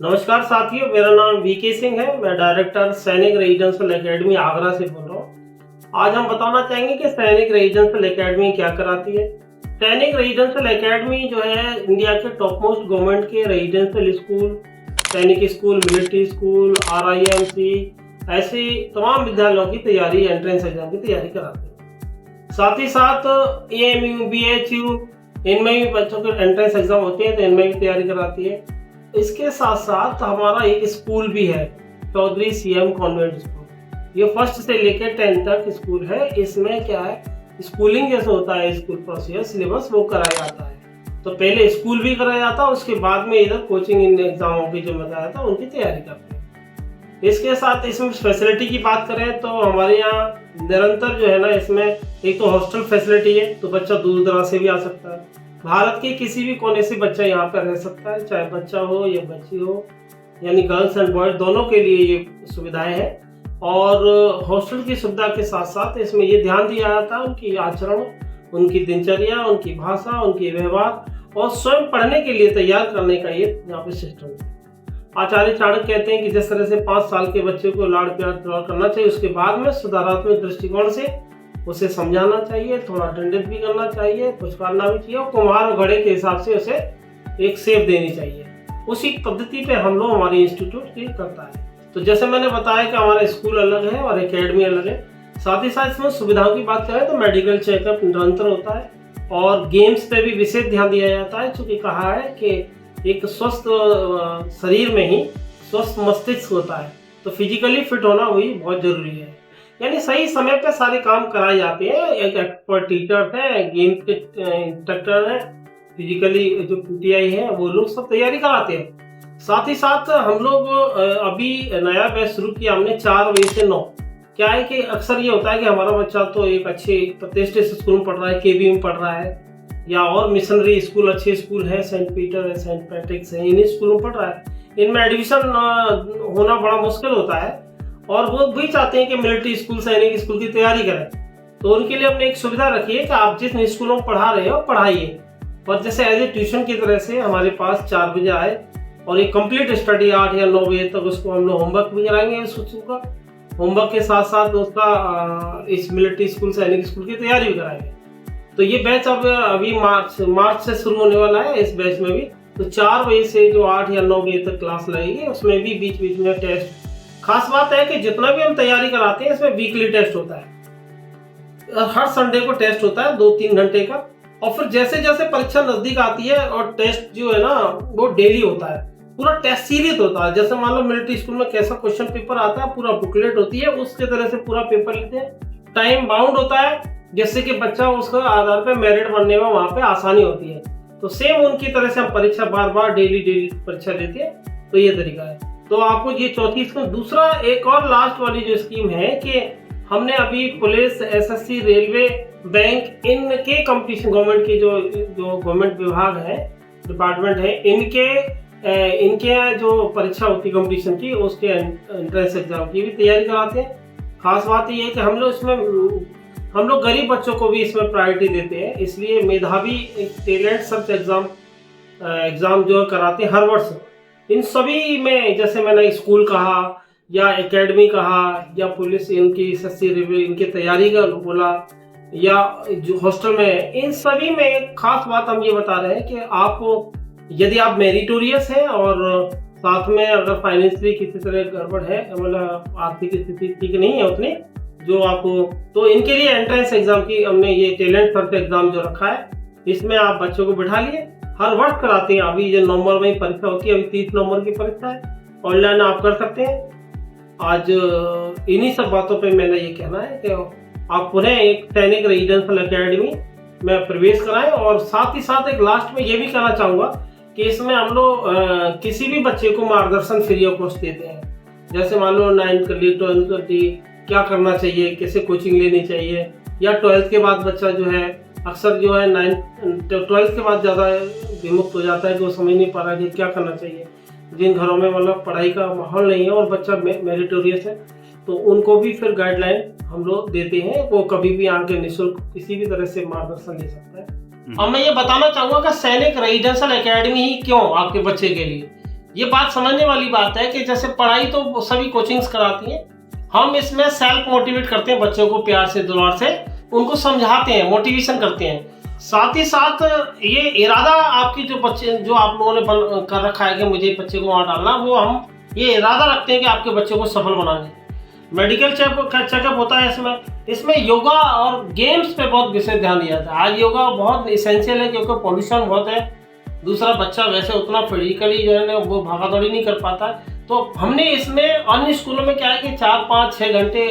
नमस्कार साथियों, मेरा नाम वीके सिंह है। मैं डायरेक्टर सैनिक रेजिडेंशियल एकेडमी आगरा से बोल रहा हूँ। आज हम बताना चाहेंगे कि सैनिक रेजिडेंशियल एकेडमी क्या कराती है। सैनिक रेजिडेंशियल एकेडमी जो है इंडिया के टॉप मोस्ट गवर्नमेंट के रेजिडेंशियल स्कूल, सैनिक स्कूल, मिलिट्री स्कूल, RIMC ऐसे तमाम विद्यालयों की तैयारी, एंट्रेंस एग्जाम की तैयारी कराती है। साथ ही साथ AMU, BHU इनमें भी बच्चों के एंट्रेंस एग्जाम होते हैं, तो इनमें भी तैयारी कराती है। इसके साथ साथ हमारा एक स्कूल भी है, चौधरी CM कॉन्वेंट स्कूल। ये 1st से लेकर 10th तक स्कूल है। इसमें क्या है, स्कूलिंग जैसे होता है, स्कूल प्रोसेस सिलेबस वो कराया जाता है। तो पहले स्कूल भी कराया जाता है, उसके बाद में इधर कोचिंग इन एग्जामों की जो बताया था उनकी तैयारी करते हैं। इसके साथ इसमें फैसिलिटी की बात करें तो हमारे यहाँ निरंतर जो है ना, इसमें एक तो हॉस्टल फैसिलिटी है, तो बच्चा दूर दराज से भी आ सकता है। भारत के किसी भी कोने से बच्चा यहाँ पर रह सकता है, चाहे बच्चा हो या बच्ची हो, यानी गर्ल्स एंड बॉयज दोनों के लिए ये सुविधाएं हैं। और हॉस्टल की सुविधा के साथ साथ इसमें ये ध्यान दिया जाता है उनकी आचरण, उनकी दिनचर्या, उनकी भाषा, उनके व्यवहार और स्वयं पढ़ने के लिए तैयार करने का ये यहाँ पे सिस्टम है। आचार्य चाणक्य कहते हैं कि जिस तरह से 5 साल के बच्चे को लाड़ प्यार करना चाहिए, उसके बाद में सुधारात्मक दृष्टिकोण से उसे समझाना चाहिए, थोड़ा दंडित भी करना चाहिए, पुचकारना भी चाहिए और कुम्हार और घड़े के हिसाब से उसे एक सेव देनी चाहिए। उसी पद्धति पे हम लोग हमारी इंस्टीट्यूट की करता है। तो जैसे मैंने बताया कि हमारा स्कूल अलग है और एकेडमी अलग है। साथ ही साथ इसमें सुविधाओं की बात करें तो मेडिकल चेकअप निरंतर होता है और गेम्स पे भी विशेष ध्यान दिया जाता है। चूँकि कहा है कि एक स्वस्थ शरीर में ही स्वस्थ मस्तिष्क होता है, तो फिजिकली फिट होना वही बहुत जरूरी है। यानी सही समय पे सारे काम कराए जाते हैं। एक एक्सपर्ट टीचर है, गेम के इंस्ट्रक्टर है, फिजिकली जो PTI है, वो लोग सब तैयारी कराते हैं। साथ ही साथ हम लोग अभी नया बैच शुरू किया हमने 4 बजे से 9। क्या है कि अक्सर ये होता है कि हमारा बच्चा तो एक अच्छे प्रतिष्ठित स्कूल में पढ़ रहा है, KB में पढ़ रहा है, या और मिशनरी स्कूल, अच्छे स्कूल है, सेंट पीटर है, सेंट पैट्रिक्स है, इन स्कूलों में पढ़ रहा है। इनमें एडमिशन होना बड़ा मुश्किल होता है और वो भी चाहते हैं कि मिलिट्री स्कूल, सैनिक स्कूल की तैयारी करें। तो उनके लिए हमने एक सुविधा रखी है कि आप जिस स्कूलों में पढ़ा रहे हो पढ़ाइए, और जैसे एज ए ट्यूशन की तरह से हमारे पास 4 बजे आए और एक कंप्लीट स्टडी 8 या 9 बजे तक उसको हम लोग होमवर्क भी कराएंगे। उस का होमवर्क के साथ साथ उसका इस मिलिट्री स्कूल, सैनिक स्कूल की तैयारी भी कराएंगे। तो ये बैच अब अभी मार्च से शुरू होने वाला है। इस बैच में भी तो 4 बजे से जो 8 या 9 बजे तक क्लास लगेगी, उसमें भी बीच बीच में टेस्ट। खास बात है कि जितना भी हम तैयारी कराते हैं इसमें वीकली टेस्ट होता है। हर संडे को टेस्ट होता है 2-3 घंटे का। और फिर जैसे जैसे परीक्षा नजदीक आती है और टेस्ट जो है ना वो डेली होता है, पूरा टेस्ट सीरीज होता है। जैसे मान लो मिलिट्री स्कूल में कैसा क्वेश्चन पेपर आता है, पूरा बुकलेट होती है, उसके तरह से पूरा पेपर लेते हैं। टाइम बाउंड होता है, जिससे कि बच्चा उसके आधार पर मेरिट बनने में वहां पे आसानी होती है। तो सेम उनकी तरह से हम परीक्षा बार बार डेली परीक्षा लेते हैं। तो ये तरीका है। तो आपको ये चौथी स्कीम। दूसरा एक और लास्ट वाली जो स्कीम है कि हमने अभी पुलिस, SSC, रेलवे, बैंक, इनके कंपटीशन, गवर्नमेंट के जो गवर्नमेंट विभाग है, डिपार्टमेंट है, इनके जो परीक्षा होती है कंपटीशन की, उसके एंट्रेंस एग्जाम की भी तैयारी कराते हैं। खास बात ये है कि हम लोग गरीब बच्चों को भी इसमें प्रायोरिटी देते हैं, इसलिए मेधावी टैलेंट सर्च एग्जाम जो कराते हैं हर वर्ष। इन सभी में जैसे मैंने स्कूल कहा या एकेडमी कहा या पुलिस, इनकी SSC, रेलवे, इनकी तैयारी का बोला, या जो हॉस्टल में, इन सभी में एक खास बात हम ये बता रहे हैं कि आप यदि आप मेरिटोरियस हैं और साथ में अगर फाइनेंशियली किसी तरह गड़बड़ है, मतलब आर्थिक स्थिति ठीक नहीं है उतनी जो आपको, तो इनके लिए एंट्रेंस एग्जाम की हमने ये टैलेंट सर्च एग्जाम जो रखा है, इसमें आप बच्चों को बिठा लिए, हर वर्ष कराते हैं। अभी जो नवंबर में परीक्षा होती है, अभी 30 नवंबर की परीक्षा है, ऑनलाइन आप कर सकते हैं। आज इन्हीं सब बातों पे मैंने ये कहना है कि आप पुनः एक सैनिक रेजिडेंशियल एकेडमी में प्रवेश कराएं। और साथ ही साथ एक लास्ट में ये भी कहना चाहूँगा कि इसमें हम लोग किसी भी बच्चे को मार्गदर्शन फ्री ऑफ कॉस्ट देते हैं। जैसे मान लो 9th कर ली, 12th कर ली, क्या करना चाहिए, कैसे कोचिंग लेनी चाहिए, या 12th के बाद बच्चा जो है अक्सर जो है 12th के बाद ज़्यादा विमुक्त हो जाता है कि वो समझ नहीं पा रहा कि क्या करना चाहिए। जिन घरों में मतलब पढ़ाई का माहौल नहीं है और बच्चा मेरिटोरियस है, तो उनको भी फिर गाइडलाइन हम लोग देते हैं। वो कभी भी आके निःशुल्क किसी भी तरह से मार्गदर्शन ले सकता है। अब मैं ये बताना चाहूँगा कि सैनिक रेजिडेंशियल एकेडमी ही क्यों आपके बच्चे के लिए। ये बात समझने वाली बात है कि जैसे पढ़ाई तो सभी कोचिंग्स कराती हैं, हम इसमें सेल्फ मोटिवेट करते हैं बच्चों को, प्यार से दुलार से उनको समझाते हैं, मोटिवेशन करते हैं। साथ ही साथ ये इरादा आपकी जो बच्चे जो आप लोगों ने कर रखा है कि मुझे बच्चे को वहाँ डालना, वो हम ये इरादा रखते हैं कि आपके बच्चे को सफल बनाएंगे। मेडिकल चेकअप होता है इसमें योगा और गेम्स पे बहुत विशेष ध्यान दिया जाता है। आज योगा बहुत इसेंशियल है क्योंकि पॉल्यूशन बहुत है, दूसरा बच्चा वैसे उतना फिजिकली जो है ना वो भागा दौड़ी नहीं कर पाता, तो हमने इसमें अन्य स्कूलों में क्या है कि 4, 5, 6 घंटे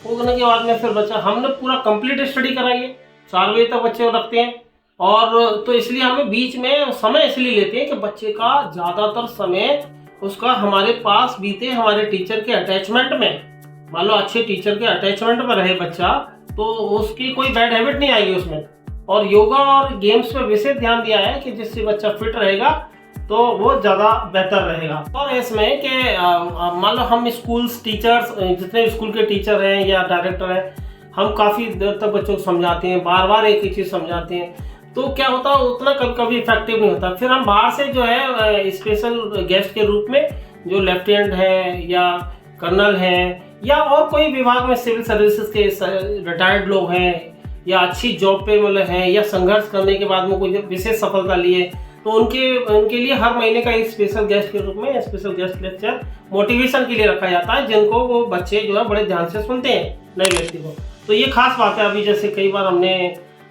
होने के बाद में फिर बच्चा हमने पूरा कंप्लीट स्टडी कराई है, 4 बजे तक बच्चे रखते हैं। और तो इसलिए हमें बीच में समय इसलिए लेते हैं कि बच्चे का ज़्यादातर समय उसका हमारे पास बीते, हमारे टीचर के अटैचमेंट में। मान लो अच्छे टीचर के अटैचमेंट में रहे बच्चा तो उसकी कोई बैड हैबिट नहीं आएगी उसमें। और योगा और गेम्स पे विशेष ध्यान दिया है कि जिससे बच्चा फिट रहेगा तो वो ज़्यादा बेहतर रहेगा। और इसमें कि मान लो हम स्कूल्स टीचर्स, जितने स्कूल के टीचर हैं या डायरेक्टर हैं, हम काफ़ी देर तक बच्चों को समझाते हैं, बार बार एक ही चीज़ समझाते हैं, तो क्या होता है उतना कभी इफेक्टिव नहीं होता। फिर हम बाहर से जो है स्पेशल गेस्ट के रूप में जो लेफ्टिनेंट है या कर्नल हैं या और कोई विभाग में सिविल सर्विसेज के रिटायर्ड लोग हैं या अच्छी जॉब पे मतलब हैं या संघर्ष करने के बाद में कोई विशेष सफलता लिए, तो उनके लिए हर महीने का एक स्पेशल गेस्ट के रूप में स्पेशल गेस्ट लेक्चर मोटिवेशन के लिए रखा जाता है, जिनको वो बच्चे जो है बड़े ध्यान से सुनते हैं नए व्यक्ति को। तो ये खास बात है। अभी जैसे कई बार हमने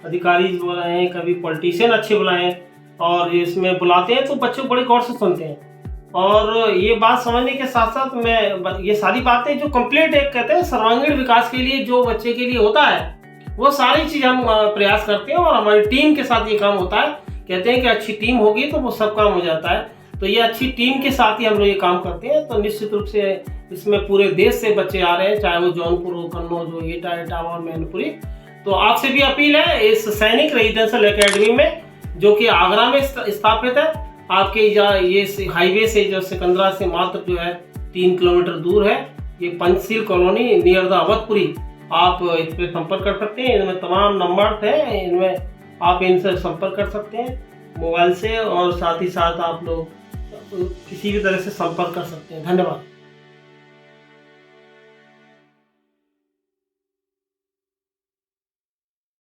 अधिकारी बुलाए हैं, कभी पॉलिटिशियन अच्छे बुलाए हैं और इसमें बुलाते हैं तो बच्चे बड़े गौर से सुनते हैं। और ये बात समझने के साथ साथ मैं ये सारी बातें जो कंप्लीट एक कहते हैं सर्वांगीण विकास के लिए जो बच्चे के लिए होता है वो सारी चीज़ हम प्रयास करते हैं और हमारी टीम के साथ ये काम होता है। कहते हैं कि अच्छी टीम होगी तो वो सब काम हो जाता है, तो ये अच्छी टीम के साथ ही हम लोग ये काम करते हैं। तो निश्चित रूप से इसमें पूरे देश से बच्चे आ रहे हैं, चाहे वो जौनपुर हो, कन्नौज हो, एटा, इटावा, मैनपुरी। तो आपसे भी अपील है इस सैनिक रेजिडेंशियल एकेडमी में जो कि आगरा में स्थापित है, आपके ये हाईवे से जो सिकंदरा से मात्र जो है 3 किलोमीटर दूर है, ये Panchsheel colony near the Awadhpuri. आप इस पर संपर्क कर सकते हैं, इनमें तमाम नंबर हैं, इनमें आप इनसे संपर्क कर सकते हैं मोबाइल से और साथ ही साथ आप लोग किसी भी तरह से संपर्क कर सकते हैं। धन्यवाद।